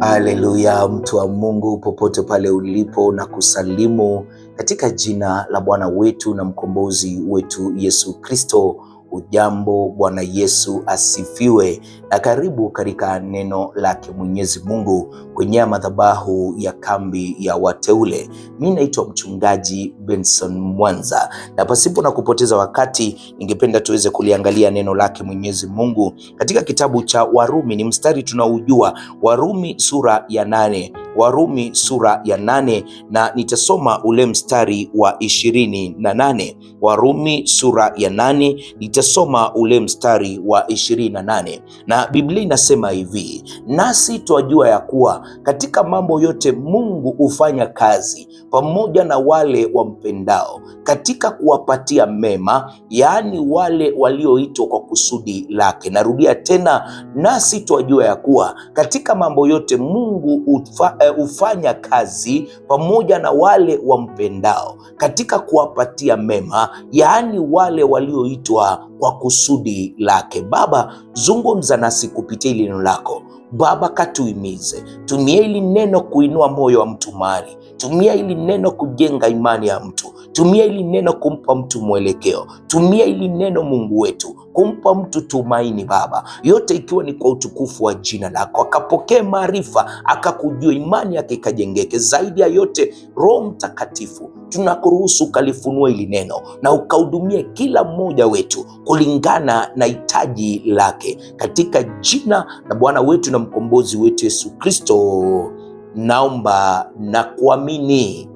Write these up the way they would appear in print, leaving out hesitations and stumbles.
Haleluya, mtu wa Mungu popote pale ulipo, na kusalimu katika jina la Bwana wetu na mkombozi wetu Yesu Kristo. Ujambo, Bwana Yesu asifiwe, na karibu katika neno lake Mwenyezi Mungu kwenye madhabahu ya kambi ya wateule. Mimi naitwa mchungaji Benson Mwanza, na pasipo na kupoteza wakati ningependa tuweze kuliangalia neno lake Mwenyezi Mungu katika kitabu cha Warumi. Ni mstari tunaujua, Warumi sura ya 8, Warumi sura ya 8, na nitasoma ule mstari wa 28. Warumi sura ya 8, nitasoma ule mstari wa 28, na Biblia inasema hivi: nasi twajua ya kuwa katika mambo yote Mungu hufanya kazi pamoja na wale wampendao, katika kuwapatia mema, yaani wale walioitwa kwa kusudi lake. Narudia tena, nasi twajua ya kuwa katika mambo yote Mungu hufanya kazi pamoja na wale wampendao, katika kuwapatia mema, yaani wale walioitwa kwa kusudi lake. Baba, zungumza nasi kupitia hili neno lako. Baba, katuhimize. Tumia hili neno kuinua moyo wa mtu mahali. Tumia hili neno kujenga imani ya mtu. Tumia hili neno kumpa mtu mwelekeo. Tumia hili neno, Mungu wetu, kumpa mtu tumaini. Baba, yote ikiwa ni kwa utukufu wa jina lako, akapokee maarifa, akakujua, imani yake ikajengeke. Zaidi ya yote, Roho Mtakatifu, tunakuruhusu ukalifunua hili neno na ukahudumie kila mmoja wetu kulingana na hitaji lake, katika jina la Bwana wetu na mkombozi wetu Yesu Kristo naomba na kuamini,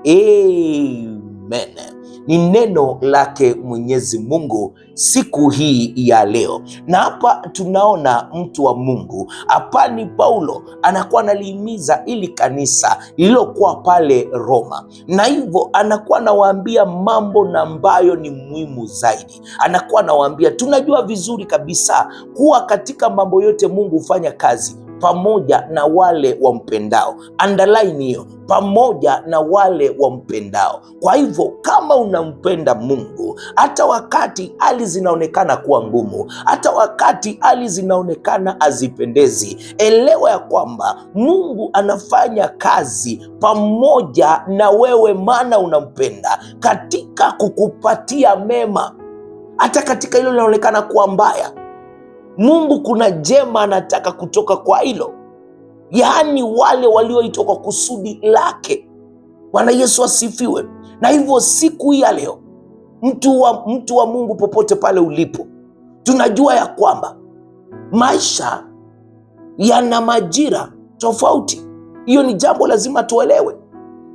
amen. Ni neno lake Mwenyezi Mungu siku hii ya leo, na hapa tunaona mtu wa Mungu hapa ni Paulo anakuwa analihimiza ili kanisa lililokuwa pale Roma, na hivyo anakuwa anawaambia mambo na ambayo ni muhimu zaidi. Anakuwa anawaambia, tunajua vizuri kabisa kuwa katika mambo yote Mungu hufanya kazi pamoja na wale wampendao. Underline hiyo, pamoja na wale wampendao. Kwa hivyo kama unampenda Mungu, hata wakati hali zinaonekana kuwa ngumu, hata wakati hali zinaonekana hazipendezi, elewa ya kwamba Mungu anafanya kazi pamoja na wewe, maana unampenda, katika kukupatia mema. Hata katika hilo linaonekana kuwa mbaya, Mungu kuna jema anataka kutoka kwa hilo, yaani wale walioitwa kwa kusudi lake. Bwana Yesu asifiwe. Na hivyo siku hii ya leo, mtu wa Mungu popote pale ulipo, tunajua ya kwamba maisha yana majira tofauti. Hiyo ni jambo lazima tuelewe.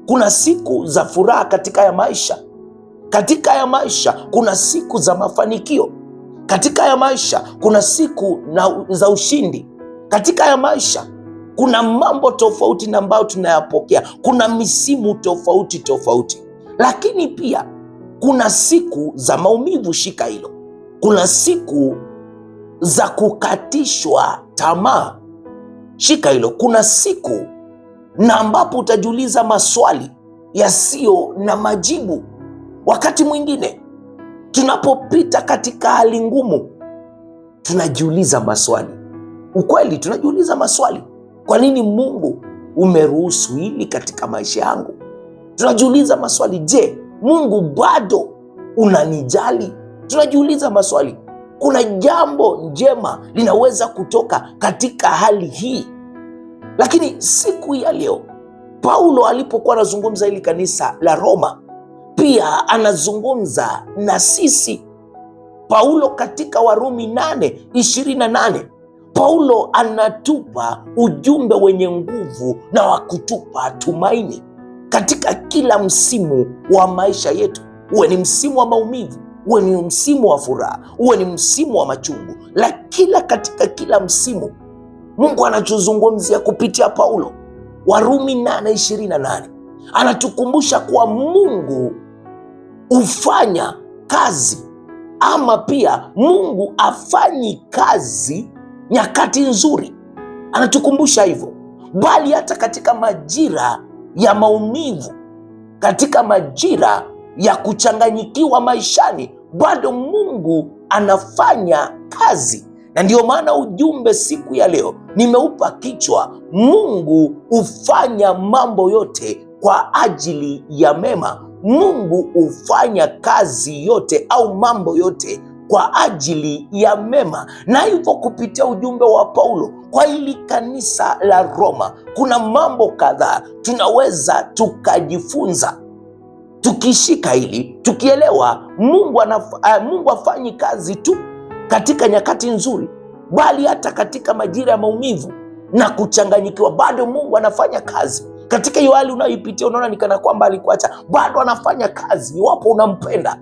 Kuna siku za furaha katika ya maisha. Katika ya maisha kuna siku za mafanikio. Katika ya maisha kuna siku za ushindi. Katika ya maisha kuna mambo tofauti na ambayo tunayapokea. Kuna misimu tofauti tofauti, lakini pia kuna siku za maumivu. Shika hilo. Kuna siku za kukatishwa tamaa. Shika hilo. Kuna siku na ambapo utajiuliza maswali yasiyo na majibu. Wakati mwingine tunapopita katika hali ngumu, tunajiuliza maswali. Ukweli, tunajiuliza maswali. Kwa nini Mungu umeruhusu hili katika maisha yangu? Tunajiuliza maswali. Je, Mungu bado unanijali? Tunajiuliza maswali. Kuna jambo njema linaweza kutoka katika hali hii. Lakini siku ya leo, Paulo alipokuwa anazungumza hili kanisa la Roma, pia anazungumza na sisi. Paulo katika Warumi 8:28, Paulo anatupa ujumbe wenye nguvu na wa kutupa tumaini katika kila msimu wa maisha yetu. Uwe ni msimu wa maumivu, uwe ni msimu wa furaha, uwe ni msimu wa machungu, katika kila msimu Mungu anachozungumzia kupitia Paulo. Warumi 8:28 anatukumbusha kuwa Mungu hufanya kazi, ama pia Mungu afanyi kazi nyakati nzuri. Anatukumbusha hivyo, bali hata katika majira ya maumivu, katika majira ya kuchanganyikiwa maishani, bado Mungu anafanya kazi. Na ndio maana ujumbe siku ya leo nimeupa kichwa, Mungu hufanya mambo yote kwa ajili ya mema. Mungu hufanya kazi yote au mambo yote kwa ajili ya mema. Na hivyo kupitia ujumbe wa Paulo kwa hili kanisa la Roma, kuna mambo kadhaa tunaweza tukajifunza tukishika hili, tukielewa Mungu hafanyi kazi tu katika nyakati nzuri, bali hata katika majira ya maumivu na kuchanganyikiwa, bado Mungu anafanya kazi. Katika hiyo hali unayoipitia, unaona ni kana kwamba alikuacha, bado anafanya kazi. Iwapo unampenda,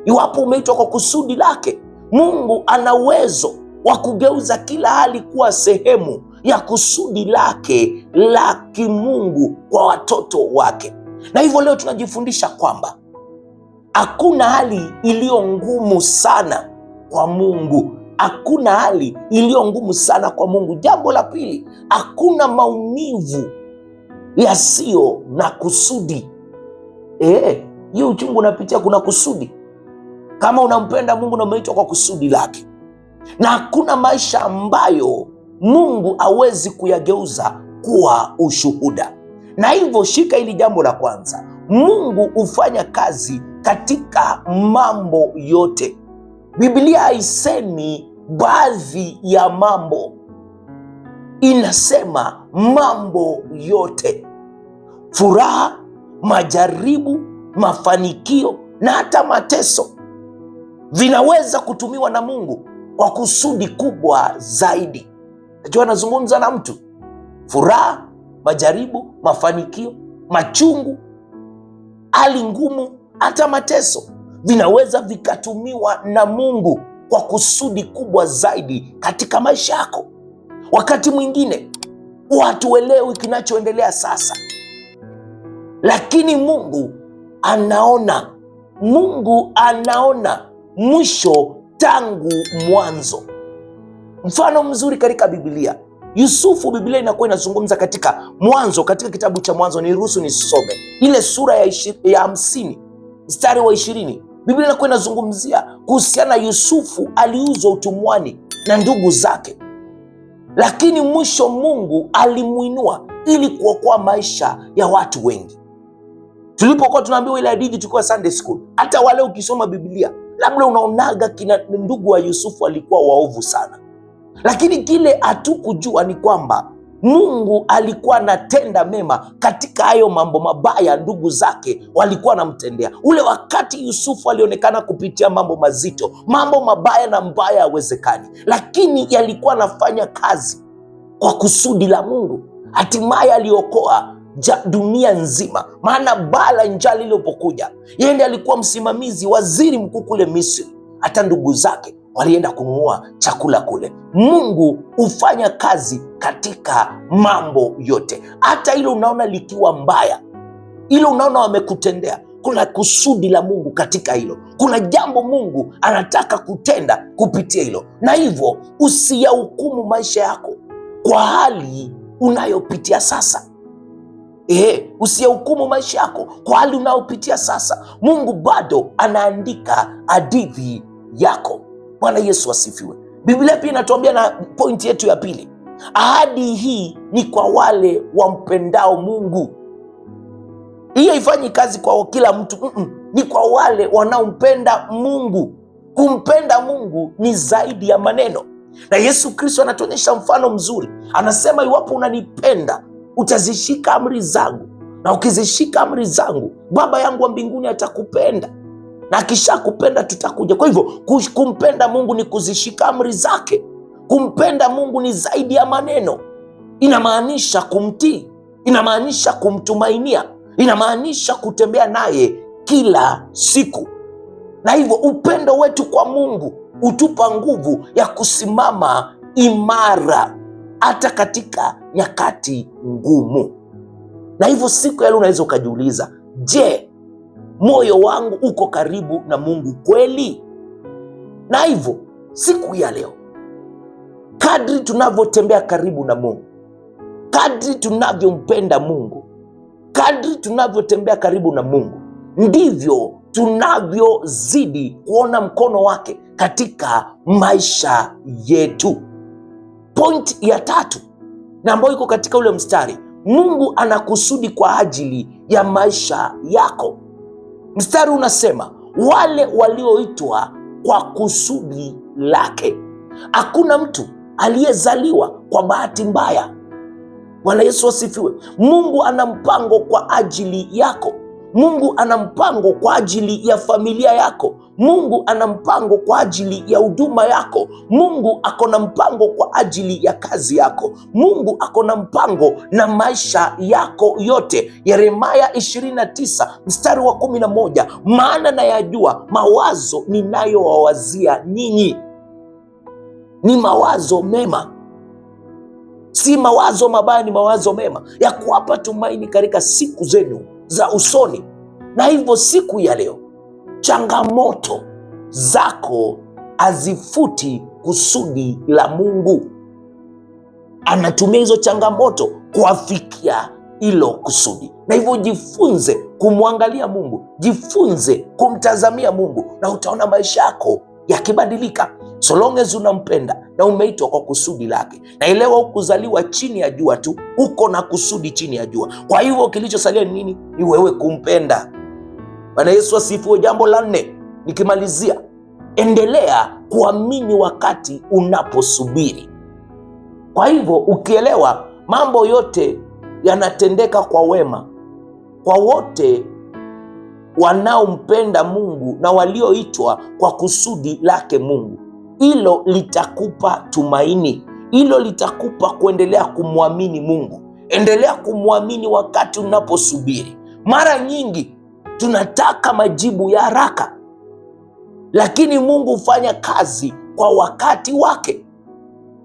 iwapo umeitwa kwa kusudi lake, Mungu ana uwezo wa kugeuza kila hali kuwa sehemu ya kusudi lake la kimungu kwa watoto wake. Na hivyo leo tunajifundisha kwamba hakuna hali iliyo ngumu sana kwa Mungu. Hakuna hali iliyo ngumu sana kwa Mungu. Jambo la pili, hakuna maumivu yasiyo na kusudi. Hiyo uchungu unapitia kuna kusudi. Kama unampenda Mungu na umeitwa kwa kusudi lake, na hakuna maisha ambayo Mungu hawezi kuyageuza kuwa ushuhuda. Na hivyo shika hili jambo la kwanza, Mungu hufanya kazi katika mambo yote. Biblia haisemi baadhi ya mambo, inasema mambo yote. Furaha, majaribu, mafanikio na hata mateso vinaweza kutumiwa na Mungu kwa kusudi kubwa zaidi. Najua nazungumza na mtu. Furaha, majaribu, mafanikio, machungu, hali ngumu, hata mateso vinaweza vikatumiwa na Mungu kwa kusudi kubwa zaidi katika maisha yako. Wakati mwingine hatuelewi kinachoendelea sasa, lakini Mungu anaona mwisho tangu mwanzo. Mfano mzuri katika Biblia, Yusufu, Biblia inakuwa inazungumza katika Mwanzo, katika kitabu cha Mwanzo. Niruhusu nisome ile sura ya 50 mstari wa 20. Biblia inakuwa inazungumzia kuhusiana na Yusufu, aliuzwa utumwani na ndugu zake, lakini mwisho Mungu alimuinua ili kuokoa maisha ya watu wengi. Tulipokuwa tunaambiwa ile hadithi tukiwa Sunday school, hata wale ukisoma Biblia labda unaonaga kina ndugu wa Yusufu walikuwa waovu sana, lakini kile hatukujua ni kwamba Mungu alikuwa anatenda mema katika hayo mambo mabaya ndugu zake walikuwa wanamtendea. Ule wakati Yusufu alionekana kupitia mambo mazito, mambo mabaya na mbaya hawezekani, lakini yalikuwa anafanya kazi kwa kusudi la Mungu. Hatimaye aliokoa dunia nzima, maana baa la njaa lilipokuja, yeye ndiye alikuwa msimamizi, waziri mkuu kule Misri. Hata ndugu zake walienda kununua chakula kule. Mungu hufanya kazi katika mambo yote. Hata hilo unaona likiwa mbaya, hilo unaona wamekutendea, kuna kusudi la Mungu katika hilo. Kuna jambo Mungu anataka kutenda kupitia hilo, na hivyo usiyahukumu maisha yako kwa hali unayopitia sasa. Usiyahukumu maisha yako kwa hali unayopitia sasa. Mungu bado anaandika hadithi yako. Bwana Yesu asifiwe. Biblia pia inatuambia, na pointi yetu ya pili, ahadi hii ni kwa wale wampendao Mungu. Hii haifanyi kazi kwa kila mtu, ni kwa wale wanaompenda Mungu. Kumpenda Mungu ni zaidi ya maneno, na Yesu Kristo anatuonyesha mfano mzuri. Anasema, iwapo unanipenda utazishika amri zangu, na ukizishika amri zangu Baba yangu wa mbinguni atakupenda, na akishakupenda tutakuja. Kwa hivyo kumpenda Mungu ni kuzishika amri zake. Kumpenda Mungu ni zaidi ya maneno. Inamaanisha kumtii, inamaanisha kumtumainia, inamaanisha kutembea naye kila siku. Na hivyo upendo wetu kwa Mungu hutupa nguvu ya kusimama imara hata katika nyakati ngumu. Na hivyo siku ya leo unaweza ukajiuliza, je, moyo wangu uko karibu na Mungu kweli? Na hivyo siku ya leo, kadri tunavyotembea karibu na Mungu, kadri tunavyompenda Mungu, kadri tunavyotembea karibu na Mungu, ndivyo tunavyozidi kuona mkono wake katika maisha yetu. Point ya tatu na ambayo iko katika ule mstari, Mungu anakusudi kwa ajili ya maisha yako. Mstari unasema wale walioitwa kwa kusudi lake. Hakuna mtu aliyezaliwa kwa bahati mbaya. Bwana Yesu asifiwe. Mungu ana mpango kwa ajili yako. Mungu ana mpango kwa ajili ya familia yako. Mungu ana mpango kwa ajili ya huduma yako. Mungu ako na mpango kwa ajili ya kazi yako. Mungu ako na mpango na maisha yako yote. Yeremia 29 mstari wa 11, maana nayajua mawazo ninayowawazia ninyi ni mawazo mema, si mawazo mabaya, ni mawazo mema ya kuwapa tumaini katika siku zenu za usoni. Na hivyo siku ya leo, changamoto zako hazifuti kusudi la Mungu. Anatumia hizo changamoto kuafikia hilo kusudi. Na hivyo jifunze kumwangalia Mungu, jifunze kumtazamia Mungu, na utaona maisha yako yakibadilika. So long as unampenda na umeitwa kwa kusudi lake. Na elewa, hukuzaliwa chini ya jua tu, uko na kusudi chini ya jua. Kwa hivyo kilichosalia ni nini? Ni wewe kumpenda. Bwana Yesu asifiwe. Jambo la 4 nikimalizia, endelea kuamini wakati unaposubiri. Kwa hivyo ukielewa mambo yote yanatendeka kwa wema kwa wote wanaompenda Mungu na walioitwa kwa kusudi lake Mungu, hilo litakupa tumaini, hilo litakupa kuendelea kumwamini Mungu. Endelea kumwamini wakati unaposubiri. Mara nyingi tunataka majibu ya haraka, lakini Mungu hufanya kazi kwa wakati wake.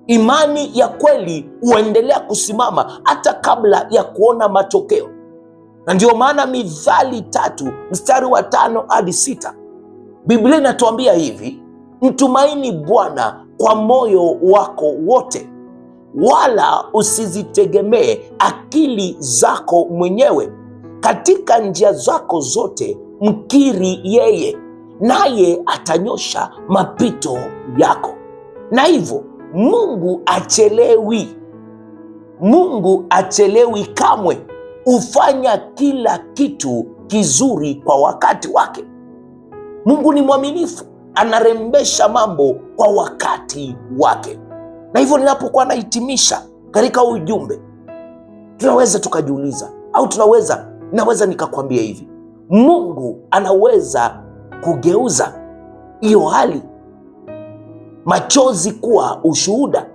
Imani ya kweli huendelea kusimama hata kabla ya kuona matokeo. Na ndio maana Mithali 3 mstari wa 5 hadi 6, Biblia inatuambia hivi: mtumaini Bwana kwa moyo wako wote, wala usizitegemee akili zako mwenyewe. Katika njia zako zote mkiri yeye, naye atanyosha mapito yako. Na hivyo Mungu achelewi. Mungu achelewi kamwe. Hufanya kila kitu kizuri kwa wakati wake. Mungu ni mwaminifu, anarembesha mambo kwa wakati wake. Na hivyo ninapokuwa nahitimisha katika ujumbe, tunaweza tukajiuliza, au naweza nikakwambia hivi: Mungu anaweza kugeuza hiyo hali, machozi kuwa ushuhuda.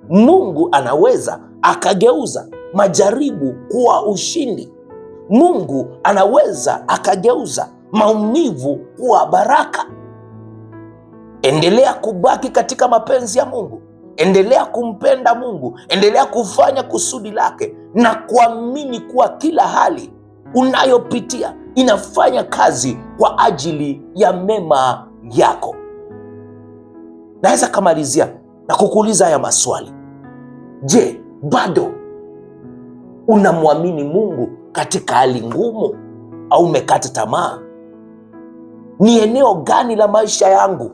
Mungu anaweza akageuza majaribu kuwa ushindi. Mungu anaweza akageuza maumivu kuwa baraka. Endelea kubaki katika mapenzi ya Mungu, endelea kumpenda Mungu, endelea kufanya kusudi lake, na kuamini kuwa kila hali unayopitia inafanya kazi kwa ajili ya mema yako. Naweza kamalizia na kukuuliza haya maswali. Je, bado unamwamini Mungu katika hali ngumu, au umekata tamaa? Ni eneo gani la maisha yangu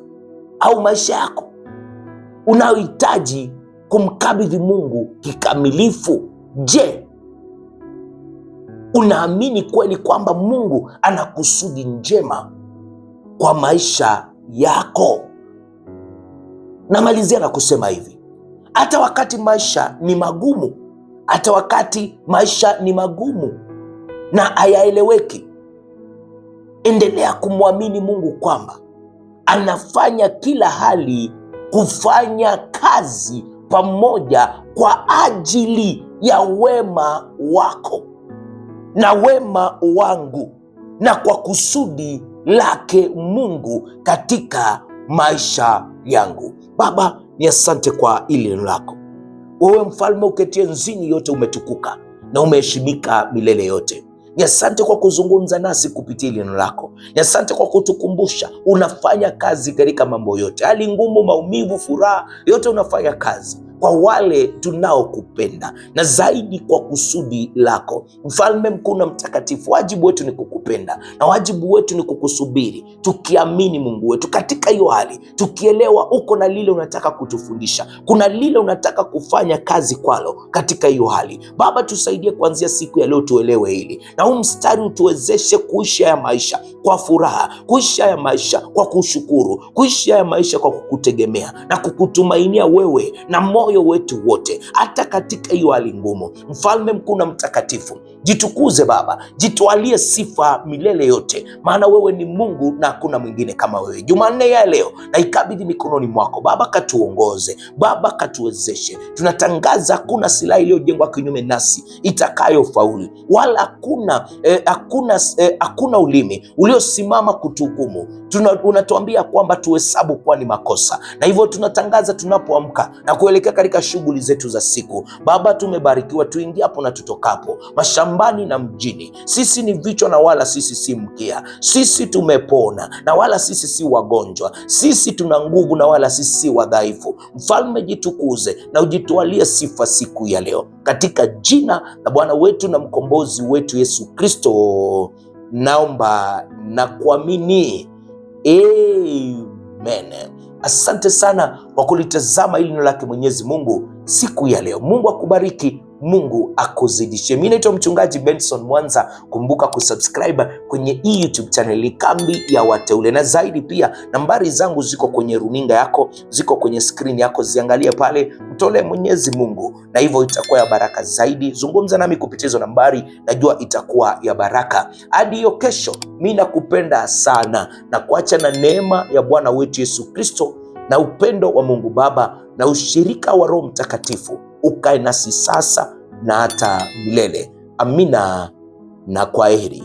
au maisha yako unayohitaji kumkabidhi Mungu kikamilifu? Je, unaamini kweli kwamba Mungu ana kusudi njema kwa maisha yako? Namalizia na kusema hivi: hata wakati maisha ni magumu, hata wakati maisha ni magumu na hayaeleweki, endelea kumwamini Mungu kwamba anafanya kila hali kufanya kazi pamoja kwa ajili ya wema wako na wema wangu, na kwa kusudi lake Mungu katika maisha yangu. Baba, ni asante kwa ile neno lako. Wewe mfalme uketie nzini, yote umetukuka na umeheshimika milele yote. Ni asante kwa kuzungumza nasi kupitia ile neno lako. Ni asante kwa kutukumbusha unafanya kazi katika mambo yote, hali ngumu, maumivu, furaha, yote unafanya kazi kwa wale tunaokupenda na zaidi kwa kusudi lako. Mfalme mkuu na mtakatifu, wajibu wetu ni kukupenda na wajibu wetu ni kukusubiri, tukiamini Mungu wetu katika hiyo hali, tukielewa uko na lile unataka kutufundisha, kuna lile unataka kufanya kazi kwalo katika hiyo hali. Baba, tusaidie kuanzia siku ya leo tuelewe hili, na huu mstari utuwezeshe kuishi haya maisha kwa furaha, kuishi haya maisha kwa kushukuru, kuishi haya maisha kwa kukutegemea na kukutumainia wewe na moyo wetu wote, hata katika hiyo hali ngumu. Mfalme mkuu na mtakatifu, jitukuze Baba, jitwalie sifa milele yote, maana wewe ni Mungu na hakuna mwingine kama wewe. Jumanne ya leo na ikabidhi mikononi mwako Baba, katuongoze Baba, katuwezeshe. Tunatangaza hakuna silaha iliyojengwa kinyume nasi itakayofaulu, wala hakuna ulimi uliosimama kutuhukumu. Unatuambia kwamba tuhesabu kuwa ni makosa, na hivyo tunatangaza tunapoamka na kuelekea katika shughuli zetu za siku Baba, tumebarikiwa tuingiapo na tutokapo, mashambani na mjini. Sisi ni vichwa na wala sisi si mkia. Sisi tumepona na wala sisi si wagonjwa. Sisi tuna nguvu na wala sisi si wadhaifu. Mfalme, jitukuze na ujitwalie sifa siku ya leo, katika jina la Bwana wetu na mkombozi wetu Yesu Kristo naomba na kuamini, amen. Asante sana kwa kulitazama hili neno lake Mwenyezi Mungu siku ya leo. Mungu akubariki, Mungu akuzidishie. Mimi naitwa mchungaji Benson Mwanza. Kumbuka kusubscribe kwenye hii YouTube channel Kambi ya Wateule, na zaidi pia nambari zangu ziko kwenye runinga yako, ziko kwenye screen yako, ziangalie pale, mtolee Mwenyezi Mungu na hivyo itakuwa ya baraka zaidi. Zungumza nami kupitia hizo nambari, najua itakuwa ya baraka. Hadi hiyo kesho, mimi nakupenda sana na kuacha na neema ya Bwana wetu Yesu Kristo na upendo wa Mungu Baba na ushirika wa Roho Mtakatifu ukae nasi sasa na hata milele. Amina na kwaheri.